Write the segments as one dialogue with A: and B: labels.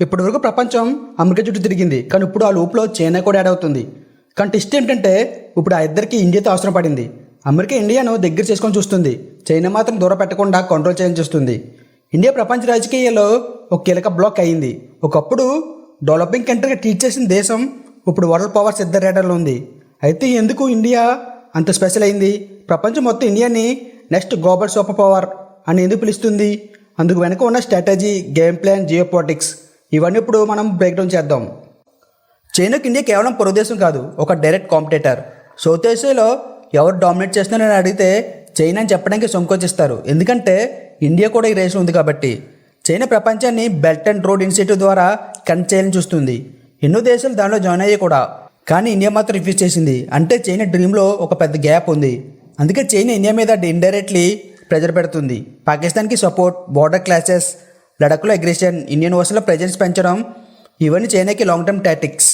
A: ఇప్పటి వరకు ప్రపంచం అమెరికా చుట్టూ తిరిగింది, కానీ ఇప్పుడు ఆ లూప్లో చైనా కూడా యాడ్ అవుతుంది. కానీ ట్విస్ట్ ఏంటంటే ఇప్పుడు ఆ ఇద్దరికి ఇండియాతో అవసరం పడింది. అమెరికా ఇండియాను దగ్గర చేసుకొని చూస్తుంది, చైనా మాత్రం దూరం పెట్టకుండా కంట్రోల్ చేయని చూస్తుంది. ఇండియా ప్రపంచ రాజకీయాల్లో ఒక కీలక బ్లాక్ అయింది. ఒకప్పుడు డెవలపింగ్ కంట్రీగా ట్రీట్ చేసిన దేశం ఇప్పుడు వరల్డ్ పవర్స్ ఇద్దరు రేడర్లో ఉంది. అయితే ఎందుకు ఇండియా అంత స్పెషల్ అయింది? ప్రపంచం మొత్తం ఇండియాని నెక్స్ట్ గ్లోబల్ సూపర్ పవర్ అని ఎందుకు పిలుస్తుంది? అందుకు వెనక ఉన్న strategy, game plan, geo politics ఇవన్నీ ఇప్పుడు మనం బ్రేక్డౌన్ చేద్దాం. చైనాకి ఇండియా కేవలం పొరుగు దేశం కాదు, ఒక డైరెక్ట్ కాంపిటేటర్. సౌత్ ఏషియాలో ఎవరు డామినేట్ చేస్తున్నారని అడిగితే చైనా అని చెప్పడానికి సంకోచిస్తారు, ఎందుకంటే ఇండియా కూడా ఈ రేషన్ ఉంది కాబట్టి. చైనా ప్రపంచాన్ని బెల్ట్ అండ్ రోడ్ ఇనిషియేటివ్ ద్వారా కనెక్ట్ చేయాలని చూస్తుంది. ఎన్నో దేశాలు దానిలో జాయిన్ అయ్యాయి కూడా, కానీ ఇండియా మాత్రం రిఫ్యూజ్ చేసింది. అంటే చైనా డ్రీమ్లో ఒక పెద్ద గ్యాప్ ఉంది. అందుకే చైనా ఇండియా మీద ఇండైరెక్ట్లీ ప్రెజర్ పెడుతుంది. పాకిస్తాన్కి సపోర్ట్, బోర్డర్ క్లాషెస్, లడఖ్లో అగ్రెషన్, ఇండియన్ ఓషన్లో ప్రెజెన్స్ పెంచడం ఇవన్నీ చైనాకి లాంగ్ టర్మ్ టాక్టిక్స్.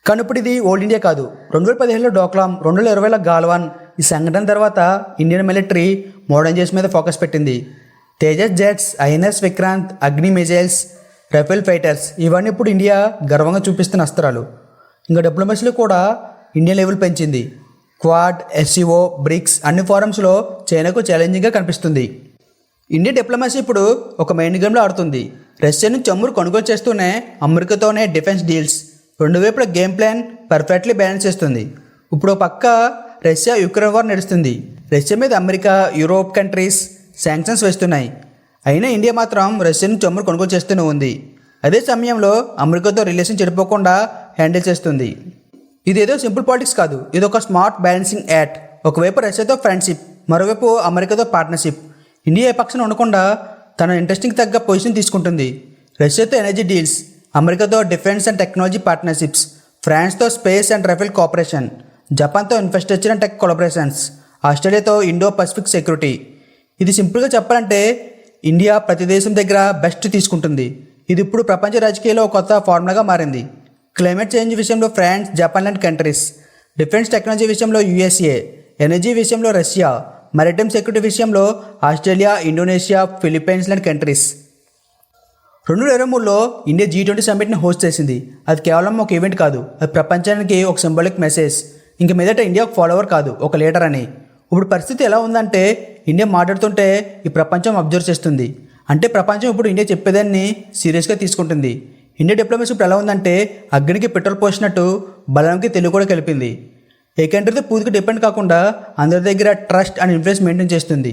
A: కానీ ఇప్పుడు ఇది ఓల్డ్ ఇండియా కాదు. 2015లో డోక్లాం, 2020లో గాల్వాన్. ఈ సంఘటన తర్వాత ఇండియన్ మిలిటరీ మోడర్నైజేషన్ మీద ఫోకస్ పెట్టింది. తేజస్ జెట్స్, ఐఎన్ఎస్ విక్రాంత్, అగ్ని మిజైల్స్, రఫేల్ ఫైటర్స్ ఇవన్నీ ఇప్పుడు ఇండియా గర్వంగా చూపిస్తున్న అస్త్రాలు. ఇంకా డిప్లొమసీలో కూడా ఇండియా లెవెల్ పెంచింది. క్వాడ్, ఎస్సీఓ, బ్రిక్స్ అన్ని ఫోరమ్స్లో చైనాకు ఛాలెంజింగ్గా కనిపిస్తుంది. ఇండియన్ డిప్లొమసీ ఇప్పుడు ఒక మెయిన్ గేమ్లో ఆడుతుంది. రష్యా నుంచి చమురు కొనుగోలు చేస్తూనే అమెరికాతోనే డిఫెన్స్ డీల్స్, రెండు వైపుల గేమ్ ప్లాన్ పర్ఫెక్ట్లీ బ్యాలెన్స్ చేస్తుంది. ఇప్పుడు పక్క రష్యా యుక్రెయిన్ వార్ నడుస్తుంది. రష్యా మీద అమెరికా, యూరోప్ కంట్రీస్ శాంక్షన్స్ వేస్తున్నాయి. అయినా ఇండియా మాత్రం రష్యా నుంచి చమురు కొనుగోలు చేస్తూనే ఉంది. అదే సమయంలో అమెరికాతో రిలేషన్ చెడిపోకుండా హ్యాండిల్ చేస్తుంది. ఇదేదో సింపుల్ పాలిటిక్స్ కాదు, ఇది ఒక స్మార్ట్ బ్యాలెన్సింగ్ యాక్ట్. ఒకవైపు రష్యాతో ఫ్రెండ్షిప్, మరోవైపు అమెరికాతో పార్ట్నర్షిప్. ఇండియా ఏ పక్షాన ఉండకుండా తన ఇంట్రెస్టింగ్ తగ్గ పొజిషన్ తీసుకుంటుంది. రష్యాతో ఎనర్జీ డీల్స్, అమెరికాతో డిఫెన్స్ అండ్ టెక్నాలజీ పార్ట్నర్షిప్స్, ఫ్రాన్స్తో స్పేస్ అండ్ రఫేల్ కోఆపరేషన్, జపాన్తో ఇన్ఫ్రాస్ట్రక్చర్ అండ్ టెక్ కొలాబరేషన్స్, ఆస్ట్రేలియాతో ఇండో పసిఫిక్ సెక్యూరిటీ. ఇది సింపుల్గా చెప్పాలంటే ఇండియా ప్రతి దేశం దగ్గర బెస్ట్ తీసుకుంటుంది. ఇది ఇప్పుడు ప్రపంచ రాజకీయాల్లో కొత్త ఫార్ములాగా మారింది. క్లైమేట్ చేంజ్ విషయంలో ఫ్రాన్స్, జపాన్ లాంటి కంట్రీస్, డిఫెన్స్ టెక్నాలజీ విషయంలో యూఎస్ఏ, ఎనర్జీ విషయంలో రష్యా, మారిటైమ్ సెక్యూరిటీ విషయంలో ఆస్ట్రేలియా, ఇండోనేషియా, ఫిలిప్పైన్స్ లాంటి కంట్రీస్. 2023లో ఇండియా G20 సమ్మిట్ని హోస్ట్ చేసింది. అది కేవలం ఒక ఈవెంట్ కాదు, అది ప్రపంచానికి ఒక సింబాలిక్ మెసేజ్. ఇంక మీదట ఇండియా ఒక ఫాలోవర్ కాదు, ఒక లీడర్ అని. ఇప్పుడు పరిస్థితి ఎలా ఉందంటే ఇండియా మాట్లాడుతుంటే ఈ ప్రపంచం అబ్జర్వ్ చేస్తుంది. అంటే ప్రపంచం ఇప్పుడు ఇండియా చెప్పేదాన్ని సీరియస్గా తీసుకుంటుంది. ఇండియా డిప్లొమసీ ఇప్పుడు ఎలా ఉందంటే అగ్నికి పెట్రోల్ పోసినట్టు బలానికి తెలుగు కూడా కలిపింది. ఏ కంట్రీతో పూర్తిగా డిపెండ్ కాకుండా అందరి దగ్గర ట్రస్ట్ అండ్ ఇన్ఫ్లుయెన్స్ మెయింటైన్ చేస్తుంది.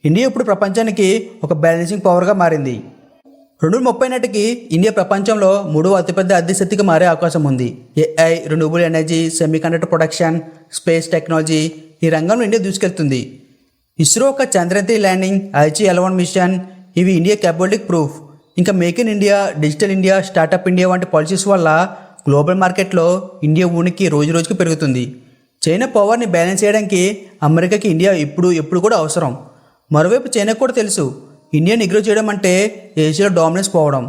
A: ఇండియా ఇప్పుడు ప్రపంచానికి ఒక బ్యాలెన్సింగ్ పవర్గా మారింది. 2030 నాటికి ఇండియా ప్రపంచంలో 3వ అతిపెద్ద ఆర్థిక శక్తిగా మారే అవకాశం ఉంది. AI, renewable energy, semiconductor production, space technology ఈ రంగంలో ఇండియా దూసుకెళ్తుంది. ఇస్రో ఒక చంద్రయాన్-3 ల్యాండింగ్, IC-11 మిషన్ ఇవి ఇండియా క్యాపబిలిటీకి ప్రూఫ్. ఇంకా make in India, digital India, startup India వంటి పాలసీస్ వల్ల గ్లోబల్ మార్కెట్లో ఇండియా ఉనికి రోజు రోజుకి పెరుగుతుంది. చైనా పవర్ని బ్యాలెన్స్ చేయడానికి అమెరికాకి ఇండియా ఎప్పుడు కూడా అవసరం. మరోవైపు చైనాకు కూడా తెలుసు ఇండియాని ఇగ్నోర్ చేయడం అంటే ఏషియాలో డామినెన్స్ పోవడం.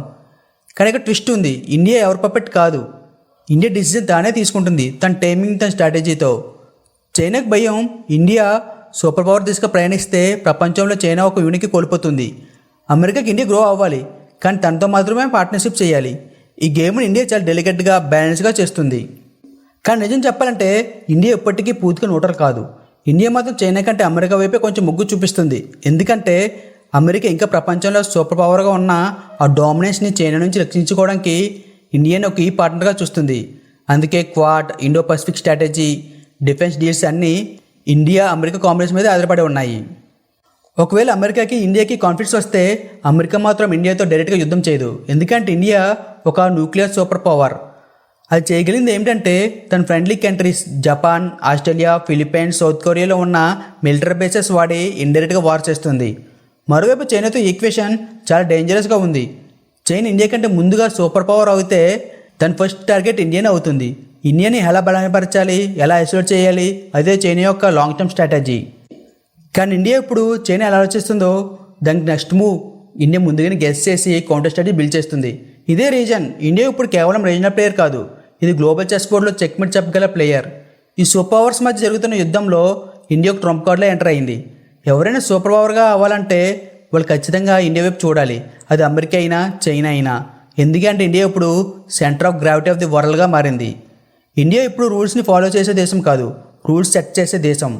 A: కానీ ఇక్కడ ట్విస్ట్ ఉంది, ఇండియా ఎవరి పర్ఫెక్ట్ కాదు. ఇండియా డిసిజన్ తానే తీసుకుంటుంది, తన టైమింగ్, తన స్ట్రాటజీతో. చైనాకు భయం ఇండియా సూపర్ పవర్ దిశగా ప్రయాణిస్తే ప్రపంచంలో చైనా ఒక యూనిట్కి కోల్పోతుంది. అమెరికాకి ఇండియా గ్రో అవ్వాలి, కానీ తనతో మాత్రమే పార్ట్నర్షిప్ చేయాలి. ఈ గేమ్ని ఇండియా చాలా డెలికేట్గా, బ్యాలెన్స్గా చేస్తుంది. కానీ నిజం చెప్పాలంటే ఇండియా ఎప్పటికీ పూర్తిగా న్యూట్రల్ కాదు. ఇండియా మాత్రం చైనా కంటే అమెరికా వైపే కొంచెం మొగ్గు చూపిస్తుంది. ఎందుకంటే అమెరికా ఇంకా ప్రపంచంలో సూపర్ పవర్గా ఉన్న ఆ డామినేషన్ని చైనా నుంచి రక్షించుకోవడానికి ఇండియాని ఒక ఈ పార్ట్నర్గా చూస్తుంది. అందుకే quad, Indo Pacific strategy, defence deals అన్నీ ఇండియా అమెరికా కాంబినేషన్ మీద ఆధారపడి ఉన్నాయి. ఒకవేళ అమెరికాకి ఇండియాకి కాన్ఫ్లిక్ట్స్ వస్తే అమెరికా మాత్రం ఇండియాతో డైరెక్ట్గా యుద్ధం చేయదు. ఎందుకంటే ఇండియా ఒక న్యూక్లియర్ సూపర్ పవర్. అది చేయగలిగింది ఏమిటంటే తన friendly countries Japan, Australia, Philippines, south కొరియాలో ఉన్న మిలిటరీ బేసెస్ వాడి ఇండైరెక్ట్గా వార్ చేస్తుంది. మరోవైపు చైనాతో ఈక్వేషన్ చాలా డేంజరస్గా ఉంది. చైనా ఇండియా కంటే ముందుగా సూపర్ పవర్ అయితే తన ఫస్ట్ టార్గెట్ ఇండియానే అవుతుంది. ఇండియాని ఎలా బలపరచాలి, ఎలా ఐసోలేట్ చేయాలి, అదే చైనా యొక్క లాంగ్ టర్మ్ స్ట్రాటజీ. కానీ ఇండియా ఇప్పుడు చైనా ఎలా ఆలోచిస్తుందో దానికి నెక్స్ట్ మూవ్ ఇండియా ముందుగానే గెస్ చేసి కౌంటర్ స్ట్రాటజీ బిల్డ్ చేస్తుంది. ఇదే రీజన్ ఇండియా ఇప్పుడు కేవలం రీజనల్ ప్లేయర్ కాదు, ఇది గ్లోబల్ చెస్ బోర్డ్లో చెక్మేట్ చెప్పగల ప్లేయర్. ఈ సూపర్ పవర్స్ మధ్య జరుగుతున్న యుద్ధంలో ఇండియా ఒక ట్రంప్ కార్డులో ఎంటర్ అయింది. ఎవరైనా సూపర్ పవర్గా అవ్వాలంటే వాళ్ళు ఖచ్చితంగా ఇండియా వైపు చూడాలి. అది అమెరికా అయినా, చైనా అయినా. ఎందుకంటే ఇండియా ఇప్పుడు centre of gravity of the వరల్డ్గా మారింది. ఇండియా ఇప్పుడు రూల్స్ని ఫాలో చేసే దేశం కాదు, రూల్స్ సెట్ చేసే దేశం.